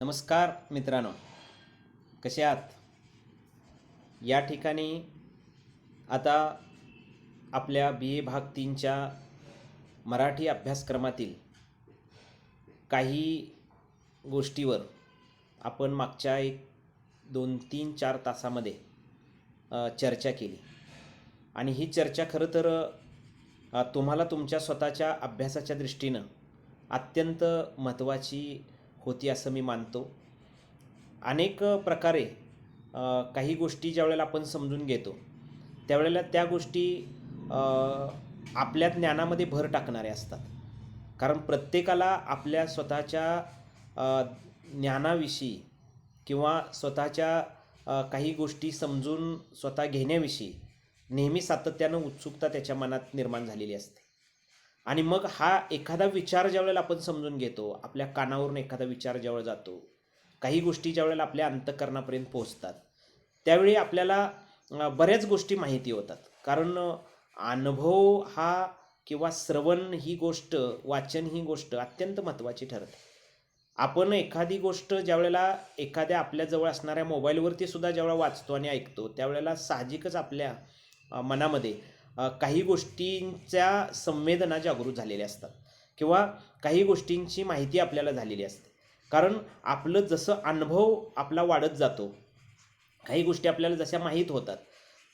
नमस्कार मित्रांनो, कसे आहात? या ठिकाणी आता आपल्या बी ए भाग 3च्या मराठी अभ्यासक्रमातील काही गोष्टीवर आपण मागच्या 2-3-4 तासामध्ये चर्चा केली. आणि ही चर्चा खरं तर तुम्हाला तुमच्या स्वतःच्या अभ्यासाच्या दृष्टीनं अत्यंत महत्त्वाची होती असं मी मानतो. अनेक प्रकारे काही गोष्टी ज्यावेळेला आपण समजून घेतो त्यावेळेला त्या गोष्टी अ, आपल्या ज्ञानामध्ये भर टाकणाऱ्या असतात. कारण प्रत्येकाला आपल्या स्वतःच्या अ, ज्ञानाविषयी किंवा स्वतःच्या काही गोष्टी समजून स्वतः घेण्याविषयी नेहमी सातत्यानं उत्सुकता त्याच्या मनात निर्माण झालेली असते. आणि मग हा एखादा विचार ज्यावेळेला आपण समजून घेतो, आपल्या कानावरून एखादा विचार ज्यावेळेला जातो, काही गोष्टी ज्यावेळेला आपल्या अंतःकरणापर्यंत पोहोचतात, त्यावेळी आपल्याला बऱ्याच गोष्टी माहिती होतात. कारण अनुभव हा किंवा श्रवण ही गोष्ट, वाचन ही गोष्ट अत्यंत महत्त्वाची ठरते. आपण एखादी गोष्ट ज्यावेळेला एखाद्या आपल्याजवळ असणाऱ्या मोबाईलवरती सुद्धा ज्यावेळेला वाचतो आणि ऐकतो, त्यावेळेला साहजिकच आपल्या मनामध्ये काही गोष्टींच्या संवेदना जागृत झालेल्या असतात किंवा काही गोष्टींची माहिती आपल्याला झालेली असते. कारण आपलं जसं अनुभव आपला वाढत जातो, काही गोष्टी आपल्याला जशा माहीत होतात,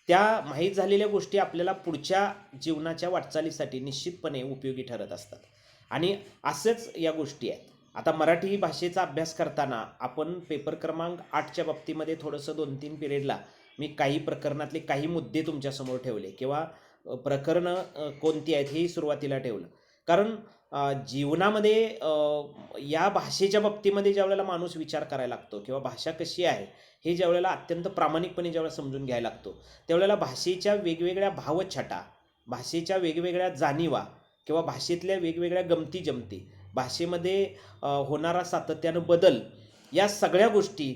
त्या माहीत झालेल्या गोष्टी आपल्याला पुढच्या जीवनाच्या वाटचालीसाठी निश्चितपणे उपयोगी ठरत असतात. आणि असंच या गोष्टी आहेत. आता मराठी भाषेचा अभ्यास करताना आपण पेपर क्रमांक 8च्या बाबतीमध्ये थोडंसं 2-3 पिरियडला मी काही प्रकरणातले काही मुद्दे तुमच्यासमोर ठेवले किंवा प्रकरणं कोणती आहेत हेही सुरुवातीला ठेवलं. कारण जीवनामध्ये या भाषेच्या बाबतीमध्ये ज्यावेळेला माणूस विचार करायला लागतो किंवा भाषा कशी आहे हे ज्यावेळेला अत्यंत प्रामाणिकपणे ज्यावेळेला समजून घ्यायला लागतो, त्यावेळेला भाषेच्या वेगवेगळ्या भावछटा, भाषेच्या वेगवेगळ्या जाणीवा किंवा भाषेतल्या वेगवेगळ्या गमती-जमती, भाषेमध्ये होणारा सातत्यानं बदल, या सगळ्या गोष्टी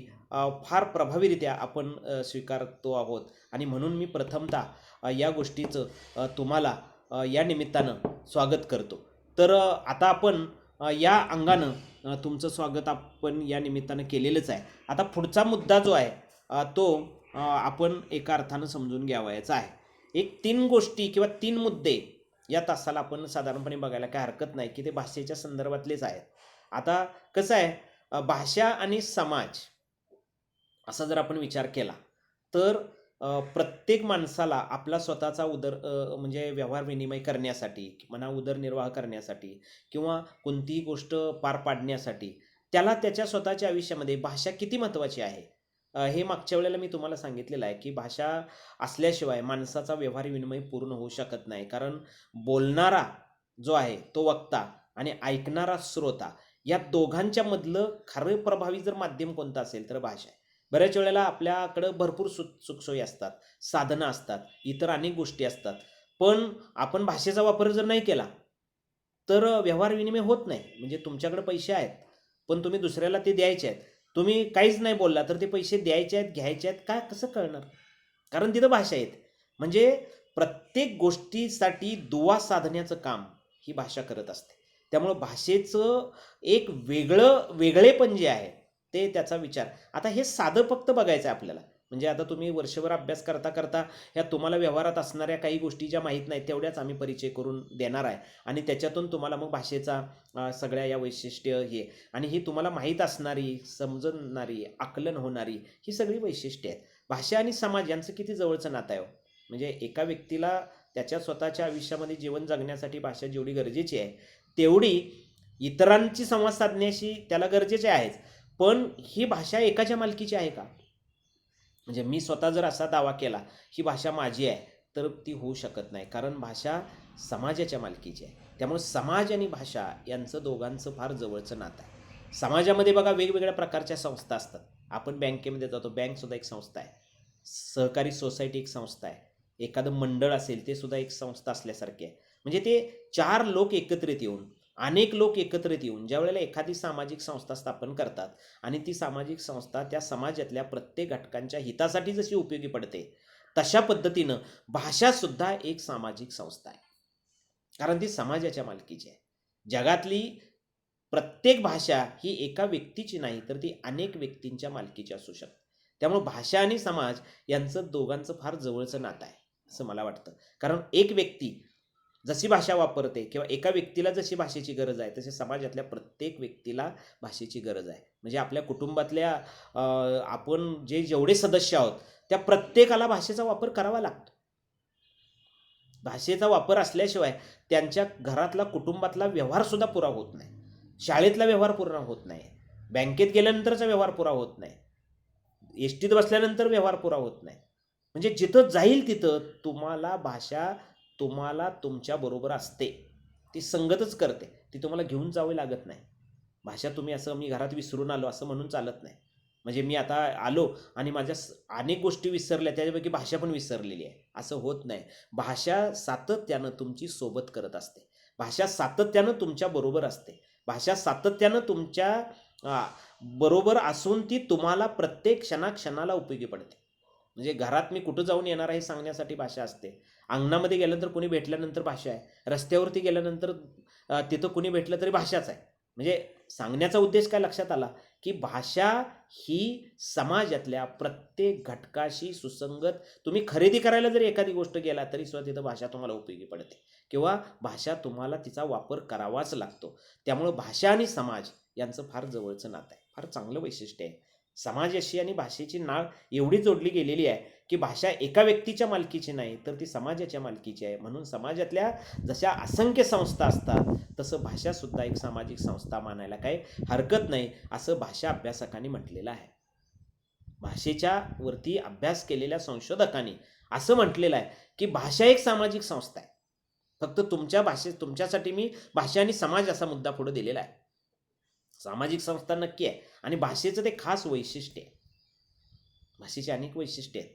फार प्रभावीरित्या आपण स्वीकारतो आहोत. आणि म्हणून मी प्रथमतः या गोष्टीचं तुम्हाला या निमित्तानं स्वागत करतो. तर आता आपण या अंगानं तुमचं स्वागत आपण या निमित्तानं केलेलंच आहे. आता पुढचा मुद्दा जो आहे तो आपण एका अर्थानं समजून घ्यावयाचा आहे. एक 3 गोष्टी किंवा 3 मुद्दे या तासाला आपण साधारणपणे बघायला काही हरकत नाही की ते भाषेच्या संदर्भातलेच आहेत. आता कसं आहे, भाषा आणि समाज असा जर आपण विचार केला तर प्रत्येक माणसाला आपला स्वतःचा म्हणजे व्यवहार विनिमय करण्यासाठी म्हणा, उदरनिर्वाह करण्यासाठी किंवा कोणतीही गोष्ट पार पाडण्यासाठी त्याला त्याच्या स्वतःच्या आयुष्यामध्ये भाषा किती महत्त्वाची आहे, हे मागच्या वेळेला मी तुम्हाला सांगितलेलं आहे की भाषा असल्याशिवाय माणसाचा व्यवहार विनिमय पूर्ण होऊ शकत नाही. कारण बोलणारा जो आहे तो वक्ता आणि ऐकणारा श्रोता, या दोघांच्या मधलं खरं प्रभावी जर माध्यम कोणतं असेल तर भाषा आहे. बऱ्याच वेळेला आपल्याकडं भरपूर सुखसोयी असतात, साधनं असतात, इतर अनेक गोष्टी असतात. पण आपण भाषेचा वापर जर नाही केला, तर व्यवहार विनिमय होत नाही. म्हणजे तुमच्याकडे पैसे आहेत, पण तुम्ही दुसऱ्याला ते द्यायचे आहेत. तुम्ही काहीच नाही बोलला, तर ते पैसे द्यायचे आहेत, घ्यायचे आहेत, काय कसं कळणार? कारण तिथं भाषा आहेत. म्हणजे प्रत्येक गोष्टीसाठी दुवा साधण्याचं काम ही भाषा करत असते. त्यामुळं भाषेचं एक वेगळेपण जे आहे, ते त्याचा विचार. आता हे साधं फक्त बघायचं आहे आपल्याला. म्हणजे आता तुम्ही वर्षभर अभ्यास करता करता ह्या तुम्हाला व्यवहारात असणाऱ्या काही गोष्टी ज्या माहीत नाहीत तेवढ्याच आम्ही परिचय करून देणार आहे. आणि त्याच्यातून तुम्हाला मग भाषेचा सगळ्या या वैशिष्ट्य हे आणि ही तुम्हाला माहीत असणारी, समजणारी, आकलन होणारी ही सगळी वैशिष्ट्ये आहेत. भाषा आणि समाज यांचं किती जवळचं नातं आहे हो. म्हणजे एका व्यक्तीला त्याच्या स्वतःच्या आयुष्यामध्ये जीवन जगण्यासाठी भाषा जेवढी गरजेची आहे, तेवढी इतरांची संवाद साधण्याशी त्याला गरजेचे आहेच. पण ही भाषा एकाच्या मालकीची आहे का? म्हणजे मी स्वतः जर असा दावा केला, ही भाषा माझी आहे, तर ती होऊ शकत नाही. कारण भाषा समाजाच्या मालकीची आहे. त्यामुळे समाज आणि भाषा यांचं दोघांचं फार जवळचं नातं आहे. समाजामध्ये बघा वेगवेगळ्या प्रकारच्या संस्था असतात. आपण बँकेमध्ये जातो, बँकसुद्धा एक संस्था आहे. सहकारी सोसायटी एक संस्था आहे. एखादं मंडळ असेल, ते सुद्धा एक संस्था असल्यासारखे आहे. म्हणजे ते 4 लोक एकत्रित येऊन, अनेक लोक एकत्रित येऊन ज्यावेळेला एखादी सामाजिक संस्था स्थापन करतात आणि ती सामाजिक संस्था त्या समाजातल्या प्रत्येक घटकांच्या हितासाठी जशी उपयोगी पडते, तशा पद्धतीनं भाषासुद्धा एक सामाजिक संस्था आहे. कारण ती समाजाच्या मालकीची आहे. जगातली प्रत्येक भाषा ही एका व्यक्तीची नाही, तर ती अनेक व्यक्तींच्या मालकीची असू शकते. त्यामुळे भाषा आणि समाज यांचं दोघांचं फार जवळचं नातं आहे, असं मला वाटतं. कारण एक व्यक्ती जशी भाषा वापरते किंवा एका व्यक्तीला जशी भाषेची गरज आहे, तसे समाजातल्या प्रत्येक व्यक्तीला भाषेची गरज आहे. म्हणजे आपल्या कुटुंबातल्या आपण जेवढे सदस्य आहोत, त्या प्रत्येकाला भाषेचा वापर करावा लागतो. भाषेचा वापर असल्याशिवाय त्यांच्या घरातला, कुटुंबातला व्यवहारसुद्धा पुरा होत नाही. शाळेतला व्यवहार पूर्ण होत नाही. बँकेत गेल्यानंतरचा व्यवहार पुरा होत नाही. एसटीत बसल्यानंतर व्यवहार पुरा होत नाही. म्हणजे जिथं जाईल तिथं तुम्हाला तुमच्याबरोबर असते. ती संगतच करते. ती तुम्हाला घेऊन जावी लागत नाही. भाषा तुम्ही असं मी घरात विसरून आलो असं म्हणून चालत नाही. म्हणजे मी आता आलो आणि माझ्या अनेक गोष्टी विसरल्या, त्याच्यापैकी भाषा पण विसरलेली आहे, असं होत नाही. भाषा सातत्यानं तुमची सोबत करत असते. भाषा सातत्यानं तुमच्याबरोबर असते. भाषा सातत्यानं तुमच्या बरोबर असून ती तुम्हाला प्रत्येक क्षणाला उपयोगी पडते. म्हणजे घरात मी कुठं जाऊन येणार आहे सांगण्यासाठी भाषा असते. अंगणामध्ये गेल्यानंतर कोणी भेटल्यानंतर भाषा आहे. रस्त्यावरती गेल्यानंतर तिथं कोणी भेटलं तरी भाषाच आहे. म्हणजे सांगण्याचा उद्देश काय लक्षात आला, की भाषा ही समाजातल्या प्रत्येक घटकाशी सुसंगत. तुम्ही खरेदी करायला जरी एखादी गोष्ट गेला तरी सुद्धा तिथं भाषा तुम्हाला उपयोगी पडते किंवा भाषा तुम्हाला तिचा वापर करावाच लागतो. त्यामुळं भाषा आणि समाज यांचं फार जवळचं नातं आहे. फार चांगलं वैशिष्ट्य आहे. समाजाशी आणि भाषेची नाळ एवढी जोडली गेलेली आहे, की भाषा एका व्यक्तीच्या मालकीची नाही, तर ती समाजाच्या मालकीची आहे. म्हणून समाजातल्या जशा असंख्य संस्था असतात, तसं भाषासुद्धा एक सामाजिक संस्था मानायला काही हरकत नाही, असं भाषा अभ्यासकांनी म्हटलेलं आहे. भाषेच्या वरती अभ्यास केलेल्या संशोधकांनी असं म्हटलेलं आहे, की भाषा एक सामाजिक संस्था आहे. फक्त तुमच्यासाठी मी भाषा आणि समाज असा मुद्दा पुढे दिलेला आहे. सामाजिक संस्था नक्की आहे आणि भाषेचं ते खास वैशिष्ट्य आहे. भाषेची अनेक वैशिष्ट्ये आहेत.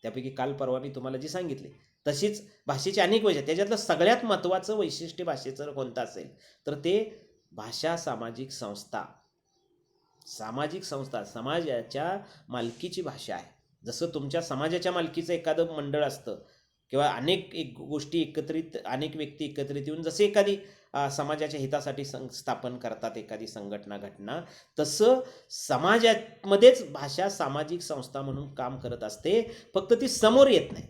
त्यापैकी काल परवा मी तुम्हाला जी सांगितली, तशीच भाषेची अनेक वैशिष्ट्ये. त्याच्यातलं सगळ्यात महत्त्वाचं वैशिष्ट्य भाषेचं कोणतं असेल, तर ते भाषा सामाजिक संस्था. सामाजिक संस्था समाजाच्या मालकीची भाषा आहे. जसं तुमच्या समाजाच्या मालकीचं एखादं मंडळ असतं किंवा अनेक गोष्टी एकत्रित, अनेक व्यक्ती एकत्रित येऊन जसे एखादी समाजाच्या हितासाठी स्थापन करतात एखादी संघटना, घटना, तसं समाजामध्येच भाषा सामाजिक संस्था म्हणून काम करत असते. फक्त ती समोर येत नाही.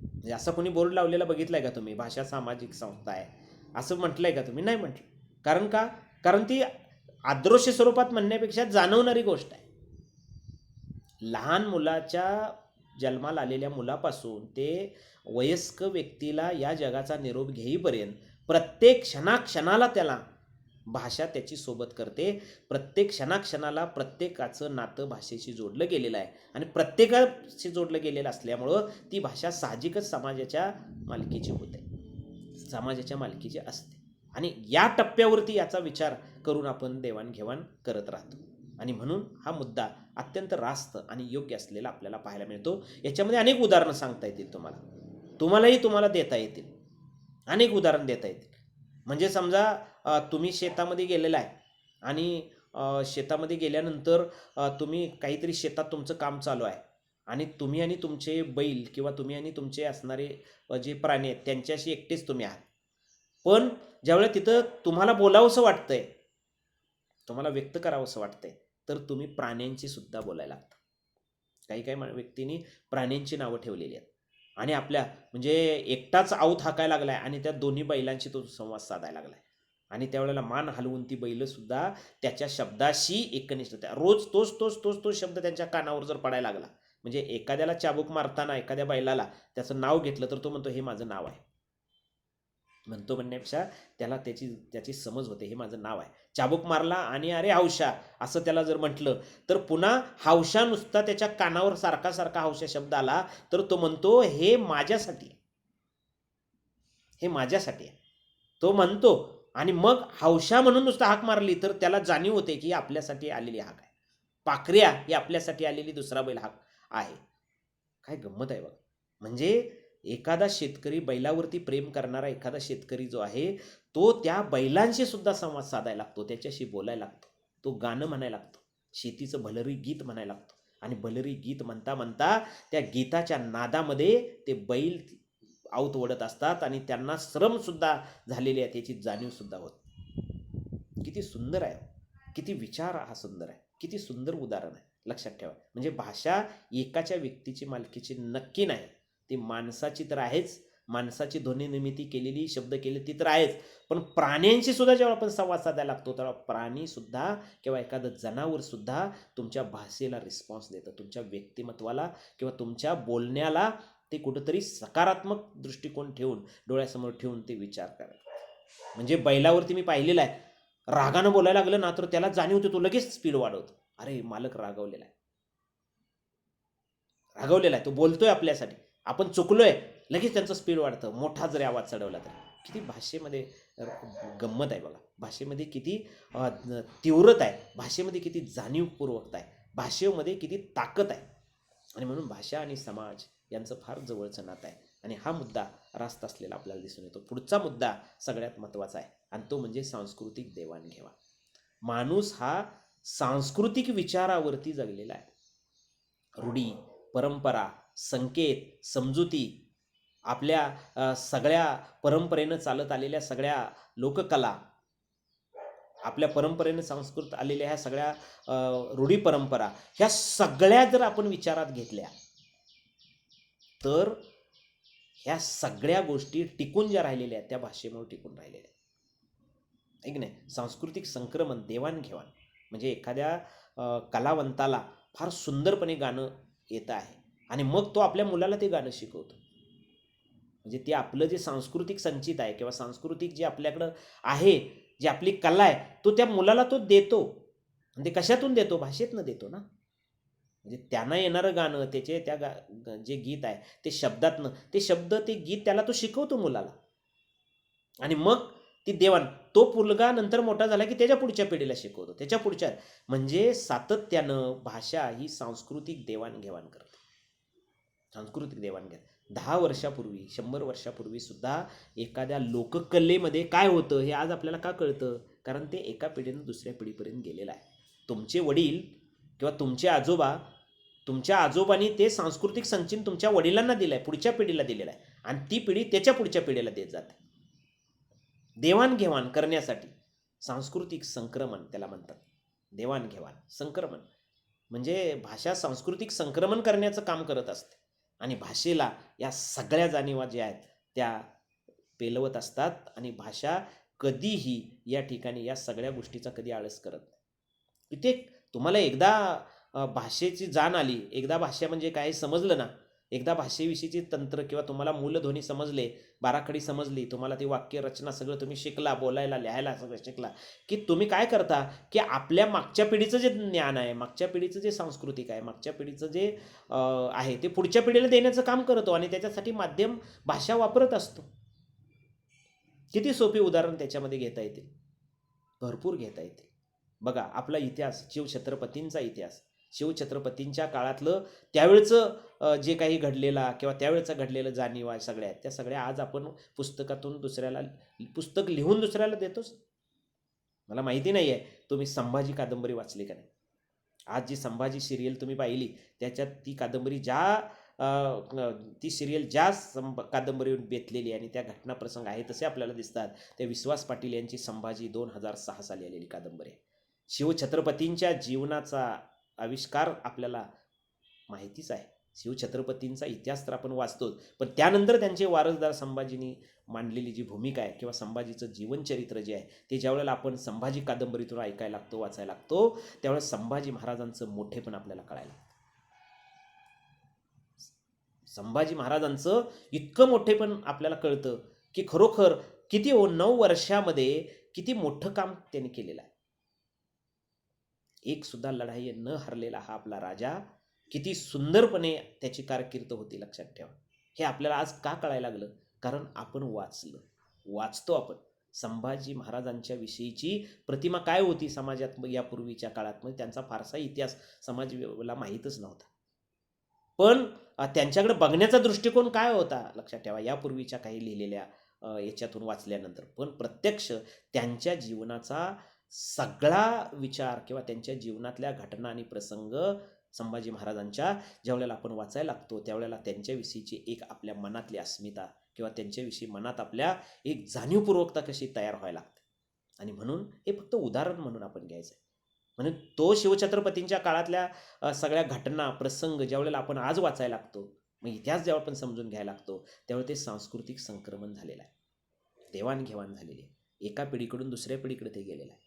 म्हणजे असं कोणी बोर्ड लावलेला बघितलाय का तुम्ही, भाषा सामाजिक संस्था आहे असं म्हटलंय का तुम्ही? नाही म्हटलं. कारण का? कारण ती अदृश्य स्वरूपात म्हणण्यापेक्षा जाणवणारी गोष्ट आहे. लहान मुलाच्या जन्माला आलेल्या मुलापासून ते वयस्क व्यक्तीला या जगाचा निरोप घेईपर्यंत प्रत्येक क्षणाला त्याला भाषा त्याची सोबत करते. प्रत्येक क्षणाला प्रत्येकाचं नातं भाषेशी जोडलं गेलेलं आहे आणि प्रत्येकाशी जोडलं गेलेलं असल्यामुळं ती भाषा साहजिकच समाजाच्या मालकीची होते, समाजाच्या मालकीची असते. आणि या टप्प्यावरती याचा विचार करून आपण देवाणघेवाण करत राहतो आणि म्हणून हा मुद्दा अत्यंत रास्त आणि योग्य असलेला आपल्याला पाहायला मिळतो. याच्यामध्ये अनेक उदाहरणं सांगता येतील तुम्हाला देता येतील. अनेक उदाहरण देता येतील. म्हणजे समजा तुम्ही शेतामध्ये गेलेला आहे आणि शेतामध्ये गेल्यानंतर तुम्ही काहीतरी शेतात तुमचं काम चालू आहे आणि तुम्ही आणि तुमचे बैल किंवा तुम्ही आणि तुमचे असणारे जे प्राणी आहेत त्यांच्याशी एकटेच तुम्ही आहात. पण ज्यावेळेला तिथं तुम्हाला बोलावंसं वाटतंय, तुम्हाला व्यक्त करावंसं वाटतंय, तर तुम्ही प्राण्यांची सुद्धा बोलायला लागतं. काही व्यक्तींनी प्राण्यांची नावं ठेवलेली आहेत आणि आपल्या म्हणजे एकटाच आऊत हाकायला लागलाय आणि त्या दोन्ही बैलांशी तो संवाद साधायला लागलाय आणि त्यावेळेला मान हलवून ती बैल सुद्धा त्याच्या शब्दाशी एकनिष्ठ, रोज तोच शब्द त्यांच्या कानावर जर पडायला लागला, म्हणजे एखाद्याला चाबूक मारताना एखाद्या बैलाला त्याचं नाव घेतलं तर तो म्हणतो हे माझं नाव आहे. म्हणतो म्हणण्यापेक्षा त्याला त्याची समज होते, हे माझं नाव आहे. चाबूक मारला आणि अरे हौशा असं त्याला जर म्हटलं तर पुन्हा हौशा नुसता त्याच्या कानावर सारखा हौशा शब्द आला तर तो म्हणतो हे माझ्यासाठी आहे, हे माझ्यासाठी आहे, तो म्हणतो. आणि मग हौशा म्हणून नुसतं हाक मारली तर त्याला जाणीव होते की ही आपल्यासाठी आलेली हाक आहे. पाखऱ्या ही आपल्यासाठी आलेली दुसरा बैल हाक आहे. काय गंमत आहे बघा. म्हणजे एखादा शेतकरी, बैलावरती प्रेम करणारा एखादा शेतकरी जो आहे, तो त्या बैलांशी सुद्धा संवाद साधायला लागतो, त्याच्याशी बोलायला लागतो, तो गाणं म्हणायला लागतो, शेतीचं भलरी गीत म्हणायला लागतो आणि भलरी गीत म्हणता म्हणता त्या गीताच्या नादामध्ये ते बैल आऊत ओढत असतात आणि त्यांना श्रमसुद्धा झालेले आहे त्याची जाणीवसुद्धा होत. किती सुंदर आहे, किती विचार हा सुंदर आहे, किती सुंदर उदाहरण आहे. लक्षात ठेवा. म्हणजे भाषा एकाच्या व्यक्तीची मालकीची नक्की नाही, ती माणसाची तर आहेच. माणसाची ध्वनिनिर्मिती केलेली, शब्द केले ती तर आहेच. पण प्राण्यांशी सुद्धा जेव्हा आपण संवाद साधायला लागतो, तेव्हा प्राणी सुद्धा किंवा एखादं जनावर सुद्धा तुमच्या भाषेला रिस्पॉन्स देतं, तुमच्या व्यक्तिमत्वाला किंवा तुमच्या बोलण्याला ते कुठंतरी सकारात्मक दृष्टिकोन ठेवून, डोळ्यासमोर ठेवून ते विचार करा. म्हणजे बैलावरती मी पाहिलेलं आहे, रागानं बोलायला लागलं ना तर त्याला जाणीव होते, तो लगेच स्पीड वाढवतो. अरे मालक रागावलेला आहे, रागावलेला आहे, तो बोलतोय आपल्यासाठी, आपण चुकलोय, लगेच त्यांचं स्पीड वाढतं. मोठा जरी आवाज चढवला तर किती भाषेमध्ये गंमत आहे बघा. भाषेमध्ये किती तीव्रता आहे, भाषेमध्ये किती जाणीवपूर्वकता आहे, भाषेमध्ये किती ताकद आहे. आणि म्हणून भाषा आणि समाज यांचं फार जवळचं नातं आहे. आणि हा मुद्दा रास्त असलेला आपल्याला दिसून येतो. पुढचा मुद्दा सगळ्यात महत्त्वाचा आहे आणि तो म्हणजे सांस्कृतिक देवाणघेवाण. माणूस हा सांस्कृतिक विचारावरती जगलेला आहे. रूढी, परंपरा, संकेत, समजुती, आपल्या सगळ्या परंपरेनं चालत आलेल्या सगळ्या लोककला, आपल्या परंपरेनं संस्कृत आलेल्या ह्या सगळ्या रूढी परंपरा, ह्या सगळ्या जर आपण विचारात घेतल्या तर ह्या सगळ्या गोष्टी टिकून ज्या राहिलेल्या आहेत त्या भाषेमुळे टिकून राहिलेल्या आहेत, ऐक नाही. सांस्कृतिक संक्रमण, देवाणघेवाण म्हणजे एखाद्या कलावंताला फार सुंदरपणे गाणं येतं आहे आणि मग तो आपल्या मुलाला ते गाणं शिकवतो. म्हणजे ते आपलं जे सांस्कृतिक संचित आहे किंवा सांस्कृतिक जे आपल्याकडं आहे, जी आपली कला आहे, तो त्या मुलाला तो देतो. आणि ते कशातून देतो? भाषेतनं देतो ना. म्हणजे त्यांना येणारं गाणं, त्याचे जे गीत आहे ते शब्दातनं, ते शब्द, ते गीत त्याला तो शिकवतो मुलाला. आणि मग ती देवाण, तो मुलगा नंतर मोठा झाला की त्याच्या पुढच्या पिढीला शिकवतो, त्याच्या पुढच्या. म्हणजे सातत्यानं भाषा ही सांस्कृतिक देवाणघेवाण करते. सांस्कृतिक देवाणघेवाण 10 वर्षापूर्वी, 100 वर्षापूर्वी सुद्धा एखाद्या लोककलेमध्ये काय होतं हे आज आपल्याला का कळतं? कारण ते एका पिढीनं दुसऱ्या पिढीपर्यंत गेलेलं आहे. तुमचे वडील किंवा तुमचे आजोबा, तुमच्या आजोबांनी ते सांस्कृतिक संचित तुमच्या वडिलांना दिलं आहे, पुढच्या पिढीला दिलेलं आहे आणि ती पिढी त्याच्या पुढच्या पिढीला देत जाते. देवाणघेवाण करण्यासाठी सांस्कृतिक संक्रमण त्याला म्हणतात. देवाणघेवाण, संक्रमण म्हणजे भाषा सांस्कृतिक संक्रमण करण्याचं काम करत असते आणि भाषेला या सगळ्या जाणीवा ज्या आहेत त्या पेलवत असतात आणि भाषा कधीही या ठिकाणी या सगळ्या गोष्टीचा कधी आळस करत नाही. इथे तुम्हाला एकदा भाषेची जाण आली, एकदा भाषा म्हणजे काय समजलं ना, एकदा भाषेविषयीची तंत्र किंवा तुम्हाला मूलध्वनी समजले, बाराखडी समजली, तुम्हाला ती वाक्य रचना सगळं तुम्ही शिकला, बोलायला, लिहायला सगळं शिकला, की तुम्ही काय करता, की आपल्या मागच्या पिढीचं जे ज्ञान आहे, मागच्या पिढीचं जे सांस्कृतिक आहे, मागच्या पिढीचं जे आहे ते पुढच्या पिढीला देण्याचं काम करतो आणि त्याच्यासाठी माध्यम भाषा वापरत असतो. किती सोपी उदाहरण त्याच्यामध्ये घेता येतील, भरपूर घेता येतील. बघा आपला इतिहास, शिवछत्रपतींचा इतिहास, शिवछत्रपतींच्या काळातलं त्यावेळचं जे काही घडलेला किंवा त्यावेळचं घडलेलं जाणीवा सगळ्या आहेत, त्या सगळ्या आज आपण पुस्तकातून दुसऱ्याला, पुस्तक लिहून दुसऱ्याला देतोच. मला माहिती नाही आहे तुम्ही संभाजी कादंबरी वाचली का नाही. आज जी संभाजी सिरियल तुम्ही पाहिली त्याच्यात ती कादंबरी ती सिरियल ज्या कादंबरीवर बेतलेली आणि त्या घटना प्रसंग आहे तसे आपल्याला दिसतात. त्या विश्वास पाटील यांची संभाजी 2006 साली आलेली कादंबरी आहे. शिवछत्रपतींच्या जीवनाचा आविष्कार आपल्याला माहितीच आहे. शिवछत्रपतींचा इतिहास तर आपण वाचतोच, पण त्यानंतर त्यांचे वारसदार संभाजींनी मांडलेली जी भूमिका आहे किंवा संभाजीचं जीवनचरित्र जे आहे ते ज्यावेळेला आपण संभाजी कादंबरीतून ऐकायला लागतो, वाचायला लागतो, त्यावेळेस संभाजी महाराजांचं मोठेपण आपल्याला कळायला लागतं. संभाजी महाराजांचं इतकं मोठेपण आपल्याला कळतं की खरोखर किती 9 वर्षामध्ये किती मोठं काम त्यांनी केलेलं आहे. एक सुद्धा लढाई न हरलेला हा आपला राजा किती सुंदरपणे त्याची कारकीर्द होती, लक्षात ठेवा. हे आपल्याला आज का कळायला लागलं? कारण आपण वाचतो आपण. संभाजी महाराजांच्या विषयीची प्रतिमा काय होती समाजात यापूर्वीच्या काळात, म्हणजे त्यांचा फारसा इतिहास समाजाला माहीतच नव्हता. पण त्यांच्याकडे बघण्याचा दृष्टिकोन काय होता लक्षात ठेवा, यापूर्वीच्या काही लिहिलेल्या याच्यातून वाचल्यानंतर. पण प्रत्यक्ष त्यांच्या जीवनाचा सगळा विचार किंवा त्यांच्या जीवनातल्या घटना आणि प्रसंग संभाजी महाराजांच्या ज्यावेळेला आपण वाचायला लागतो त्यावेळेला त्यांच्याविषयीची एक आपल्या मनातली अस्मिता किंवा त्यांच्याविषयी मनात आपल्या एक जाणीवपूर्वकता कशी तयार व्हायला लागते. आणि म्हणून हे फक्त उदाहरण म्हणून आपण घ्यायचं आहे. म्हणून तो शिवछत्रपतींच्या काळातल्या सगळ्या घटना, प्रसंग ज्यावेळेला आपण आज वाचायला लागतो, मग इतिहास जेव्हा आपण समजून घ्यायला लागतो, त्यावेळी ते सांस्कृतिक संक्रमण झालेलं आहे. देवाणघेवाण झालेली आहे. एका पिढीकडून दुसऱ्या पिढीकडे ते गेलेलं आहे.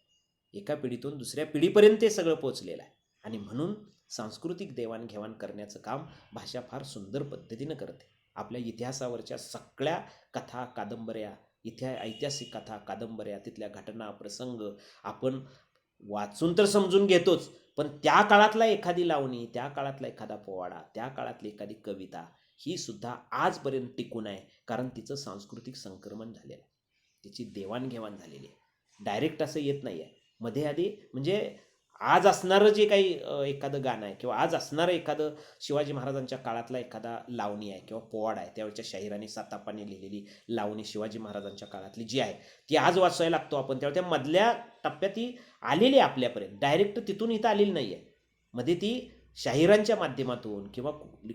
एका पिढीतून दुसऱ्या पिढीपर्यंत ते सगळं पोचलेलं आहे. आणि म्हणून सांस्कृतिक देवाणघेवाण करण्याचं काम भाषा फार सुंदर पद्धतीनं करते. आपल्या इतिहासावरच्या सगळ्या कथा, कादंबऱ्या, ऐतिहासिक कथा, कादंबऱ्या, तिथल्या घटना, प्रसंग आपण वाचून तर समजून घेतोच, पण त्या काळातला एखादी लावणी, त्या काळातला एखादा पोवाडा, त्या काळातली एखादी कविता ही सुद्धा आजपर्यंत टिकून आहे. कारण तिचं सांस्कृतिक संक्रमण झालेलं आहे, तिची देवाणघेवाण झालेली आहे. डायरेक्ट असं येत नाही आहे. मध्ये आधी म्हणजे आज असणारं जे काही एखादं गाणं आहे किंवा आज असणारं एखादं शिवाजी महाराजांच्या काळातला एखादा लावणी आहे किंवा पोवाडा आहे, त्यावेळच्या शाहिरांनी सातापाने लिहिलेली लावणी शिवाजी महाराजांच्या काळातली जी आहे ती आज वाचायला लागतो आपण, त्यावेळी त्या मधल्या टप्प्यात ती आलेली आहे आपल्यापर्यंत, डायरेक्ट तिथून इथं आलेली नाही आहे. मध्ये ती शाहिरांच्या माध्यमातून किंवा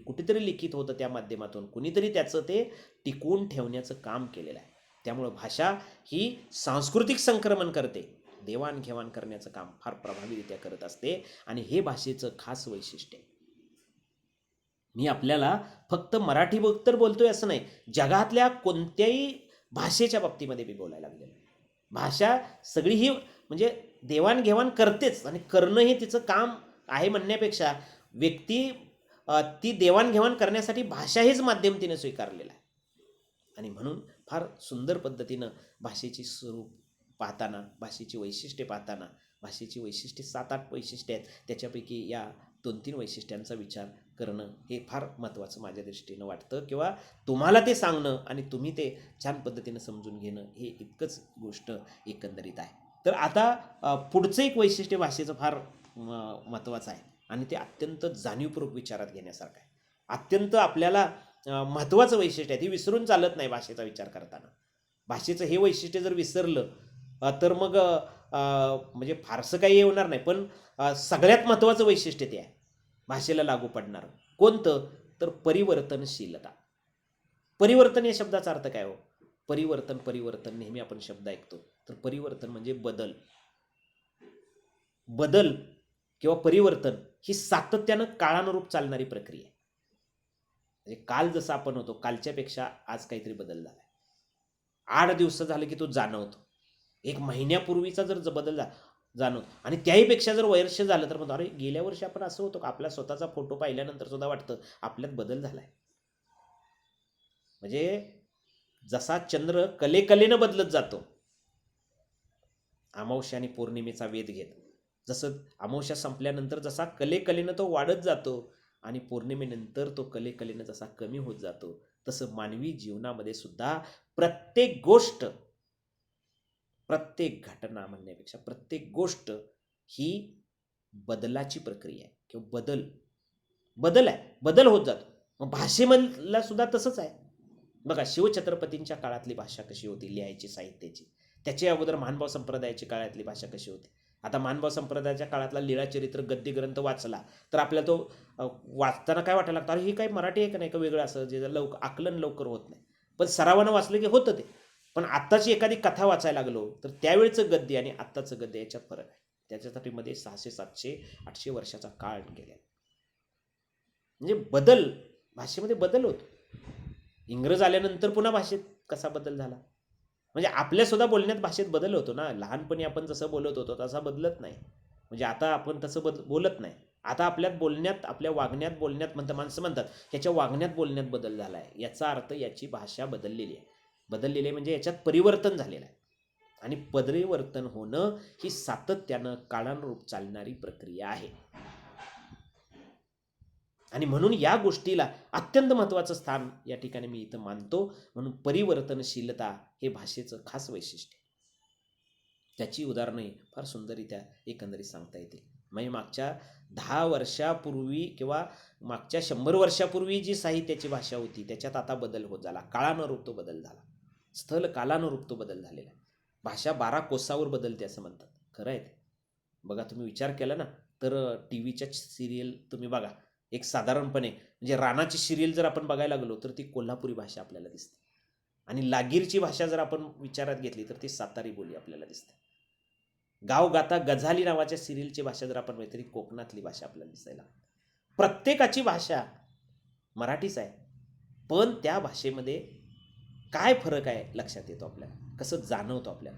कुठेतरी लिखित होतं त्या माध्यमातून कुणीतरी त्याचं ते टिकवून ठेवण्याचं काम केलेलं आहे. त्यामुळं भाषा ही सांस्कृतिक संक्रमण करते, देवाणघेवाण करण्याचं काम फार प्रभावीरित्या करत असते. आणि हे भाषेचं खास वैशिष्ट्य आहे. मी आपल्याला फक्त मराठी तर बोलतोय असं नाही, जगातल्या कोणत्याही भाषेच्या बाबतीमध्ये मी बोलायला लागलेलो. भाषा सगळी ही म्हणजे देवाणघेवाण करतेच, आणि करणं हे तिचं काम आहे म्हणण्यापेक्षा व्यक्ती ती देवाणघेवाण करण्यासाठी भाषा हेच माध्यम तिने स्वीकारलेलं आहे. आणि म्हणून फार सुंदर पद्धतीनं भाषेची स्वरूप पाहताना, भाषेची वैशिष्ट्ये पाहताना, भाषेची वैशिष्ट्ये 7-8 वैशिष्ट्ये आहेत, त्याच्यापैकी या 2-3 वैशिष्ट्यांचा विचार करणं हे फार महत्त्वाचं माझ्या दृष्टीनं वाटतं, किंवा तुम्हाला ते सांगणं आणि तुम्ही ते छान पद्धतीनं समजून घेणं हे इतकंच गोष्ट एकंदरीत आहे. तर आता पुढचं एक वैशिष्ट्य भाषेचं फार महत्त्वाचं आहे आणि ते अत्यंत जाणीवपूर्वक विचारात घेण्यासारखं आहे. अत्यंत आपल्याला महत्त्वाचं वैशिष्ट्य आहे, ते विसरून चालत नाही भाषेचा विचार करताना. भाषेचं हे वैशिष्ट्य जर विसरलं तर मग म्हणजे फारसं काही होणार नाही. पण सगळ्यात महत्त्वाचं वैशिष्ट्य ते आहे भाषेला लागू पडणारं. कोणतं? तर परिवर्तनशीलता. परिवर्तन या शब्दाचा अर्थ काय हो? परिवर्तन, परिवर्तन नेहमी आपण शब्द ऐकतो. तर परिवर्तन म्हणजे बदल. बदल किंवा परिवर्तन ही सातत्यानं काळानुरूप चालणारी प्रक्रिया आहे. म्हणजे काल जसं आपण होतो, कालच्यापेक्षा आज काहीतरी बदल झाला. 8 दिवस झालं की तो जाणवतो. 1 महिन्यापूर्वीचा जर बदल जाणवतो, आणि त्याहीपेक्षा जर वर्ष झालं तर म्हणतो, अरे गेल्या वर्षी आपण असं होतो का? आपला स्वतःचा फोटो पाहिल्यानंतर सुद्धा वाटतं आपल्यात बदल झालाय. म्हणजे जसा चंद्र कलेकलेनं बदलत जातो, अमावस्या आणि पौर्णिमेचा वेध घेत, जसं अमावस्या संपल्यानंतर जसा कलेकलेनं तो वाढत जातो आणि पौर्णिमेनंतर तो कलेकलेनं जसा कमी होत जातो, तसं मानवी जीवनामध्ये सुद्धा प्रत्येक गोष्ट, प्रत्येक घटना म्हणण्यापेक्षा प्रत्येक गोष्ट ही बदलाची प्रक्रिया आहे किंवा बदल आहे, बदल होत जातो. मग भाषेमधला सुद्धा तसंच आहे. बघा, शिवछत्रपतींच्या काळातली भाषा कशी होती लिहायची, साहित्याची. त्याच्या अगोदर महानुभाव संप्रदायाची काळातली भाषा कशी होती. आता महानुभाव संप्रदायाच्या काळातला लीळाचरित्र गद्य ग्रंथ वाचला तर आपल्याला तो वाचताना काय वाटायला लागतं, अरे हे काही मराठी आहे का नाही का वेगळं, असं जे आकलन लवकर होत नाही. पण सरावानं वाचलं की होतं ते. पण आत्ताची एखादी कथा वाचायला लागलो तर त्यावेळचं गद्य आणि आत्ताचं गद्य याच्यात फरक आहे. त्याच्यासाठी मध्ये 600, 700, 800 वर्षाचा काळ गेला. म्हणजे बदल, भाषेमध्ये बदल होतो. इंग्रज आल्यानंतर पुन्हा भाषेत कसा बदल झाला? म्हणजे आपल्या सुद्धा बोलण्यात भाषेत बदल होतो ना. लहानपणी आपण जसं बोलत होतो तसा बदलत नाही. म्हणजे आता आपण तसं बोलत नाही. आता आपल्यात बोलण्यात, आपल्या वागण्यात, बोलण्यात माणसं म्हणतात ह्याच्या वागण्यात, बोलण्यात बदल झाला आहे. याचा अर्थ याची भाषा बदललेली आहे. बदललेली आहे म्हणजे याच्यात परिवर्तन झालेलं आहे. आणि परिवर्तन होणं ही सातत्यानं काळानुरूप चालणारी प्रक्रिया आहे. आणि म्हणून या गोष्टीला अत्यंत महत्त्वाचं स्थान या ठिकाणी मी इथं मानतो. म्हणून परिवर्तनशीलता हे भाषेचं खास वैशिष्ट्य. त्याची उदाहरणं फार सुंदररित्या एकंदरीत सांगता येतील. म्हणजे मागच्या 10 वर्षापूर्वी किंवा मागच्या 100 वर्षापूर्वी जी साहित्याची भाषा होती त्याच्यात आता बदल होत झाला. काळानुरूप तो बदल झाला. स्थल कालानुरूप तो बदल झालेला आहे. भाषा 12 कोसावर बदलते असं म्हणतात. खरं आहे ते. बघा, तुम्ही विचार केला ना तर टीव्हीच्या सिरियल तुम्ही बघा, एक साधारणपणे म्हणजे रानाची सिरियल जर आपण बघायला लागलो तर ती कोल्हापुरी भाषा आपल्याला दिसते. आणि लागीरची भाषा जर आपण विचारात घेतली तर ती सातारी बोली आपल्याला दिसते. गाव गाता गझाली नावाच्या सिरियलची भाषा जर आपण तरी कोकणातली भाषा आपल्याला दिसायला. प्रत्येकाची भाषा मराठीच आहे, पण त्या भाषेमध्ये काय फरक आहे लक्षात येतो आपल्याला, कसं जाणवतो आपल्याला.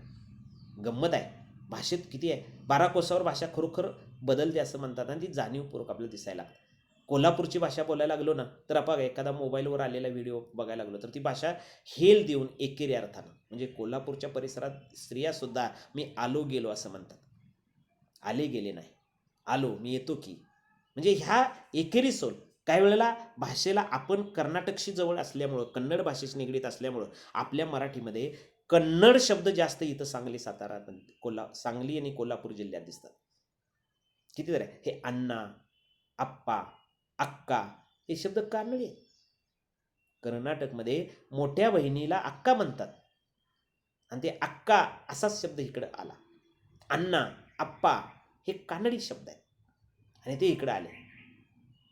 गंमत आहे, भाषेत किती आहे, 12 कोसावर भाषा खरोखर बदलते असं म्हणतात आणि ती जाणीवपूर्वक आपल्याला दिसायला लागते. कोल्हापूरची भाषा बोलायला लागलो ना तर आपण एखादा मोबाईलवर आलेला व्हिडिओ बघायला लागलो तर ती भाषा हेल देऊन एकेरी अर्थानं, म्हणजे कोल्हापूरच्या परिसरात स्त्रियासुद्धा मी आलो गेलो असं म्हणतात. आले गेले नाही, आलो मी येतो की, म्हणजे ह्या एकेरी सोल. काही वेळेला भाषेला आपण कर्नाटकशी जवळ असल्यामुळं, कन्नड भाषेशी निगडीत असल्यामुळं आपल्या मराठीमध्ये कन्नड शब्द जास्त इथं सांगली, सातारा, सांगली आणि कोल्हापूर जिल्ह्यात दिसतात. किती जर आहे हे अण्णा, आप्पा, अक्का हे शब्द कानडी आहेत. कर्नाटकमध्ये मोठ्या बहिणीला अक्का म्हणतात आणि ते अक्का असाच शब्द इकडं आला. अण्णा, आप्पा हे कानडी शब्द आहेत आणि ते इकडं आले.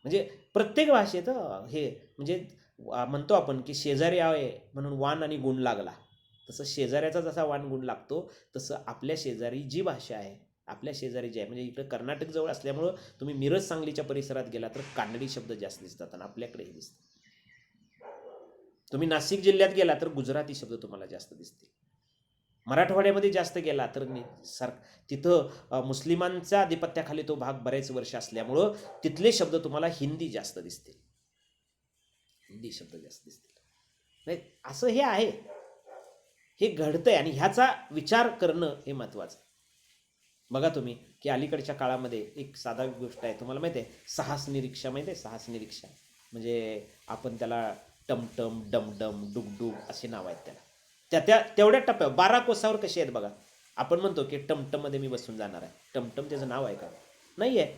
म्हणजे प्रत्येक भाषेत हे म्हणजे म्हणतो आपण की शेजारी आहे म्हणून वाण आणि गुण लागला, तसं शेजाऱ्याचा जसा वाण गुण लागतो तसं आपल्या शेजारी जी भाषा आहे, आपल्या शेजारी जी आहे, म्हणजे इकडं कर्नाटक जवळ असल्यामुळं तुम्ही मिरज सांगलीच्या परिसरात गेला तर कानडी शब्द जास्त दिसतात आणि आपल्याकडेही दिसतात. तुम्ही नाशिक जिल्ह्यात गेला तर गुजराती शब्द तुम्हाला जास्त दिसतील. मराठवाड्यामध्ये जास्त गेला तर तिथं मुस्लिमांच्या आधिपत्याखाली तो भाग बरेच वर्ष असल्यामुळं तिथले शब्द तुम्हाला हिंदी जास्त दिसतील, हिंदी शब्द जास्त दिसतील. नाही असं हे आहे, हे घडतंय आणि ह्याचा विचार करणं हे महत्त्वाचं. बघा तुम्ही की अलीकडच्या काळामध्ये एक साधा गोष्ट आहे, तुम्हाला माहिती आहे सहासनी रिक्षा माहिती आहे? सहासनी रिक्षा म्हणजे आपण त्याला टमटम, डमडम, डुगडुग असे नाव आहेत त्याला. तेवढ्या टप्प्यावर 12 कोसावर कसे आहेत बघा. आपण म्हणतो की टमटममध्ये मी बसून जाणार आहे, टमटम त्याचं नाव आहे का? नाही आहे.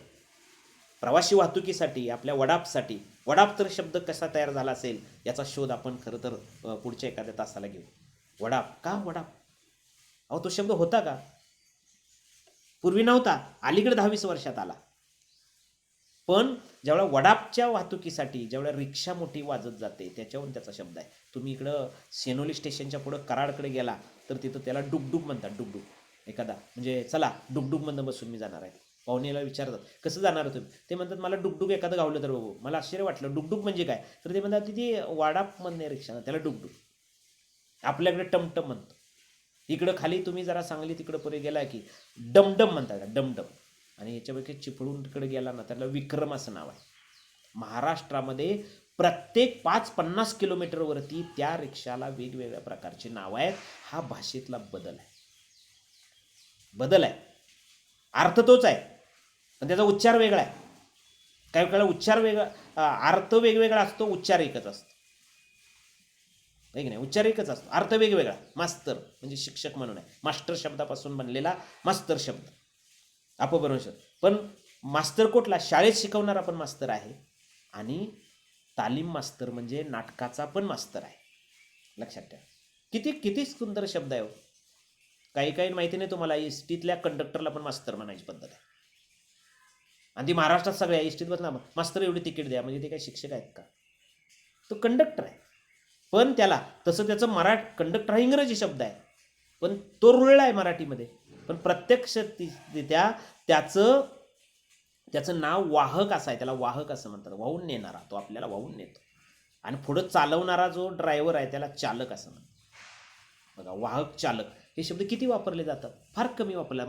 प्रवासी वाहतुकीसाठी, आपल्या वडापसाठी, वडाप तर शब्द कसा तयार झाला असेल याचा शोध आपण खरं तर पुढच्या एखाद्या तासाला घेऊ. वडाप का वडाप? अहो तो शब्द होता का? पूर्वी नव्हता, अलीकडे 10-20 वर्षात आला. पण ज्यावेळेला वडापच्या वाहतुकीसाठी ज्यावेळेला रिक्षा मोठी वाजत जाते त्याच्यावरून त्याचा शब्द आहे. तुम्ही इकडं सेनोली स्टेशनच्या पुढं कराडकडे गेला तर तिथं त्याला डुगडुग म्हणतात. डुगडुग एखादा म्हणजे चला डुगडुगमधनं बसून मी जाणार आहे. पाहुणेला विचारतात कसं जाणार तुम्ही, ते म्हणतात मला डुगडुग एखादं गावलं तर बघू. मला आश्चर्य वाटलं डुगडुग म्हणजे काय, तर ते म्हणतात ती वडापमधनं रिक्षा, त्याला डुगडुग. आपल्याकडे टमटम म्हणतो. इकडं खाली तुम्ही जरा सांगली तिकडं पुढे गेला की डमडम म्हणतात, डमडम. आणि याच्यापैकी चिपळूण तिकडे गेला ना त्याला विक्रम असं नाव आहे. महाराष्ट्रामध्ये प्रत्येक 5-50 किलोमीटरवरती त्या रिक्षाला वेगवेगळ्या प्रकारची नावं आहेत. हा भाषेतला बदल आहे, बदल आहे. अर्थ तोच आहे पण त्याचा उच्चार वेगळा आहे. काही वेळेला उच्चार वेगळा, अर्थ वेगवेगळा असतो, उच्चार एकच असतो. नाही, उच्चार एकच असतो, अर्थ वेगवेगळा. मास्तर म्हणजे शिक्षक म्हणून आहे, मास्टर शब्दापासून बनलेला मास्तर शब्द, अपभ्रंश. पण मास्तर कुठला? शाळेत शिकवणारा पण मास्तर आहे आणि तालीम मास्तर म्हणजे नाटकाचा पण मास्तर आहे. लक्षात ठेवा. किती किती सुंदर शब्द आहे. काही काही माहिती नाही तुम्हाला, एसटीतल्या कंडक्टरला पण मास्तर म्हणायची पद्धत आहे. आणि ती महाराष्ट्रात सगळ्या एसटीत बसला मास्तर एवढी तिकीट द्या, म्हणजे ते काही शिक्षक आहेत का? तो कंडक्टर आहे. पण त्याला तसं त्याचं कंडक्टर हा इंग्रजी शब्द आहे पण तो रुळला आहे मराठीमध्ये. पण प्रत्यक्ष त्याचं नाव वाहक असं आहे, त्याला वाहक असं म्हणतात. वाहून नेणारा, तो आपल्याला वाहून नेतो. आणि पुढं चालवणारा जो ड्रायव्हर आहे त्याला चालक असं म्हणतात. बघा वाहक, चालक हे शब्द किती वापरले जातात? फार कमी वापरले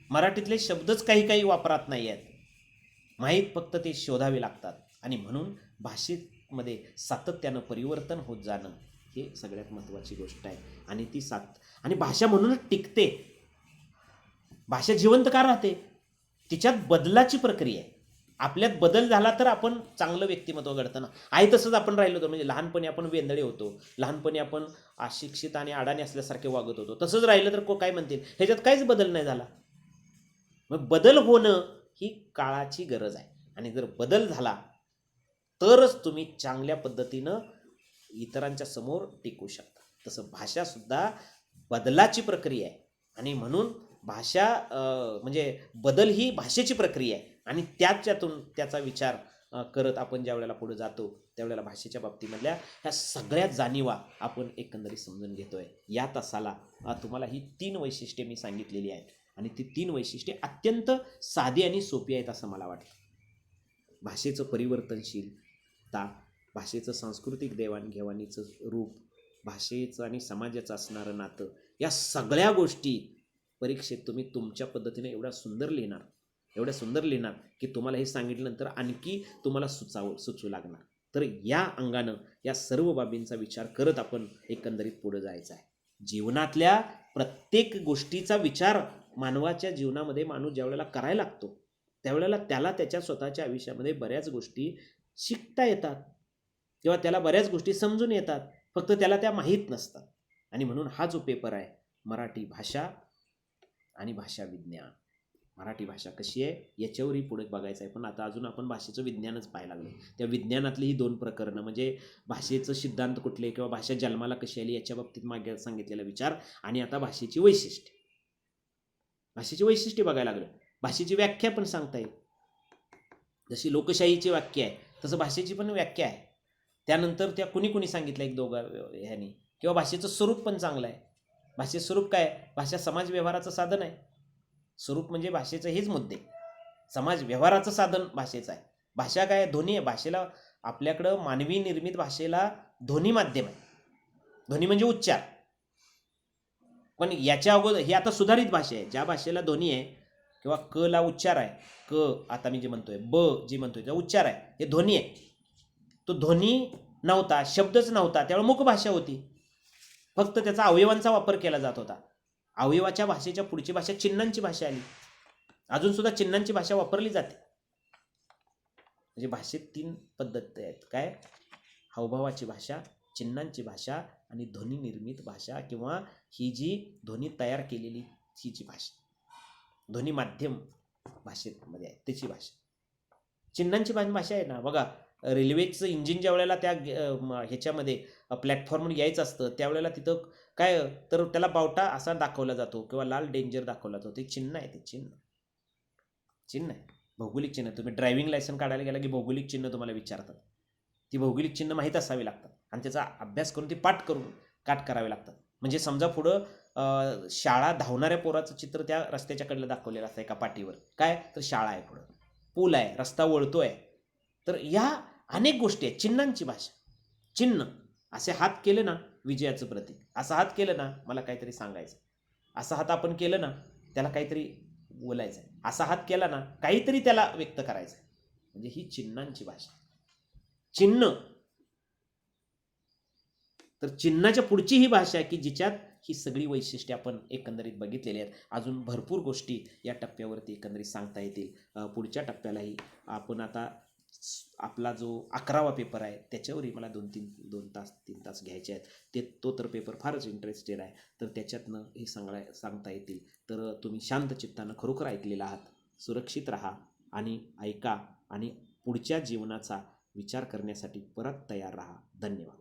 मराठीतले शब्दच काही वापरात नाही आहेत. माहीत फक्त ते शोधावे लागतात. आणि म्हणून भाषेमध्ये सातत्यानं परिवर्तन होत जाणं हे सगळ्यात महत्त्वाची गोष्ट आहे. आणि आणि भाषा म्हणूनच टिकते. भाषा जिवंत का राहते? तिच्यात बदलाची प्रक्रिया आहे. आपल्यात बदल झाला तर आपण चांगलं व्यक्तिमत्व घडतं ना. आहे तसंच आपण राहिलो होतो, म्हणजे लहानपणी आपण वेंदळे होतो, लहानपणी आपण अशिक्षित आणि अडाणी असल्यासारखे वागत होतो, तसंच राहिलं तर काय म्हणतील? ह्याच्यात काहीच बदल नाही झाला. मग बदल होणं ही काळाची गरज आहे. आणि जर बदल झाला तरच तुम्ही चांगल्या पद्धतीनं इतरांच्या समोर टिकू शकता. तसं भाषासुद्धा बदलाची प्रक्रिया आहे. आणि म्हणून भाषा म्हणजे बदल ही भाषेची प्रक्रिया आहे. आणि त्याच्यातून त्याचा विचार करत आपण ज्या वेळेला पुढे जातो त्यावेळेला भाषेच्या बाबतीमधल्या ह्या सगळ्या जाणीवा आपण एकंदरीत समजून घेतोय. या तासाला तुम्हाला ही 3 वैशिष्ट्ये मी सांगितलेली आहेत आणि ती 3 वैशिष्ट्ये अत्यंत साधी आणि सोपी आहेत असं मला वाटतं. भाषेचं परिवर्तनशीलता, भाषेचं सांस्कृतिक देवाणघेवाणीचं रूप, भाषेचं आणि समाजाचं असणारं नातं, या सगळ्या गोष्टी परीक्षेत तुम्ही तुमच्या पद्धतीने एवढ्या सुंदर लिहिणार की तुम्हाला हे सांगितल्यानंतर आणखी तुम्हाला सुचू लागणार. तर या अंगानं या सर्व बाबींचा विचार करत आपण एकंदरीत पुढे जायचं आहे. जीवनातल्या प्रत्येक गोष्टीचा विचार मानवाच्या जीवनामध्ये माणूस ज्यावेळेला करायला लागतो त्यावेळेला त्याला त्याच्या स्वतःच्या आयुष्यामध्ये बऱ्याच गोष्टी शिकता येतात किंवा त्याला बऱ्याच गोष्टी समजून येतात, फक्त त्याला त्या माहीत नसतात. आणि म्हणून हा जो पेपर आहे मराठी भाषा आणि भाषा विज्ञान, मराठी भाषा कशी आहे याच्यावरही पुढे बघायचं आहे. पण आता अजून आपण भाषेचं विज्ञानच पाहायला लागलो. त्या विज्ञानातली ही 2 प्रकरणं म्हणजे भाषेचं सिद्धांत कुठले किंवा भाषा जन्माला कशी आली याच्या बाबतीत मागे सांगितलेला विचार आणि आता भाषेची वैशिष्ट्ये बघायला लागलो. भाषेची व्याख्या पण सांगता येईल. जशी लोकशाहीची व्याख्या आहे तसं भाषेची पण व्याख्या आहे. त्यानंतर त्या कुणी सांगितलं एक दोघं ह्यानी, किंवा भाषेचं स्वरूप पण चांगलं आहे. भाषेचं स्वरूप काय आहे? भाषा समाज व्यवहाराचं साधन आहे. स्वरूप म्हणजे भाषेचं हेच मुद्दे, समाज व्यवहाराचं साधन भाषेचं आहे. भाषा काय ध्वनी आहे. भाषेला आपल्याकडं मानवी निर्मित भाषेला ध्वनी माध्यम आहे. ध्वनी म्हणजे उच्चार. पण याच्या अगोदर ही आता सुधारित भाषा आहे. ज्या भाषेला ध्वनी आहे किंवा क ला उच्चार आहे, क आता मी जे म्हणतोय, ब जे म्हणतोय त्याचा उच्चार आहे, हे ध्वनी आहे. तो ध्वनी नव्हता, शब्दच नव्हता, त्यावेळी मूक भाषा होती. फक्त त्याचा अवयवांचा वापर केला जात होता. अवयवाच्या भाषेच्या पुढची भाषा चिन्हांची भाषा आली. अजून सुद्धा चिन्हांची भाषा वापरली जाते. म्हणजे भाषेत 3 पद्धती आहेत. काय? हावभावाची भाषा, चिन्हांची भाषा आणि ध्वनी निर्मित भाषा, किंवा ही जी ध्वनी तयार केलेली ही जी भाषा, ध्वनी माध्यम भाषेमध्ये आहे त्याची भाषा. चिन्हांची भाषा आहे ना, बघा रेल्वेचं इंजिन ज्या वेळेला त्या ह्याच्यामध्ये प्लॅटफॉर्मवर यायचं असतं त्यावेळेला तिथं काय तर त्याला बावटा असा दाखवला जातो किंवा लाल डेंजर दाखवला जातो. ते चिन्ह आहे. ते चिन्ह आहे, भौगोलिक चिन्ह. तुम्ही ड्रायव्हिंग लायसन काढायला गेला की भौगोलिक चिन्ह तुम्हाला विचारतात. ती भौगोलिक चिन्ह माहीत असावी लागतात आणि त्याचा अभ्यास करून ती पाठ करावे लागतात. म्हणजे समजा पुढं शाळा धावणाऱ्या पोराचं चित्र त्या रस्त्याच्या कडेला दाखवलेलं असतं एका पाठीवर. काय तर शाळा आहे, पुढं पूल आहे, रस्ता वळतोय. तर या अनेक गोष्टी आहेत. चिन्हांची भाषा. चिन्ह असे हात केले ना विजयाचं प्रतीक, असं हात केलं ना मला काहीतरी सांगायचं, असं हात आपण केलं ना त्याला काहीतरी बोलायचं आहे, असा हात केला ना काहीतरी त्याला व्यक्त करायचं आहे. म्हणजे ही चिन्हांची भाषा. चिन्ह तर चिन्हाच्या पुढची ही भाषा आहे की जिच्यात ही सगळी वैशिष्ट्ये आपण एकंदरीत बघितलेली आहेत. अजून भरपूर गोष्टी या टप्प्यावरती एकंदरीत सांगता येतील. पुढच्या टप्प्यालाही आपण आता आपला जो 11वा पेपर आहे त्याच्यावरही मला 2 तास 3 तास घ्यायचे आहेत. तो तर पेपर फारच इंटरेस्टेड आहे. तर त्याच्यातनं हे सांगता येतील. तर तुम्ही शांत चित्तानं खरोखर ऐकलेला आहात. सुरक्षित राहा आणि ऐका आणि पुढच्या जीवनाचा विचार करण्यासाठी परत तयार राहा. धन्यवाद.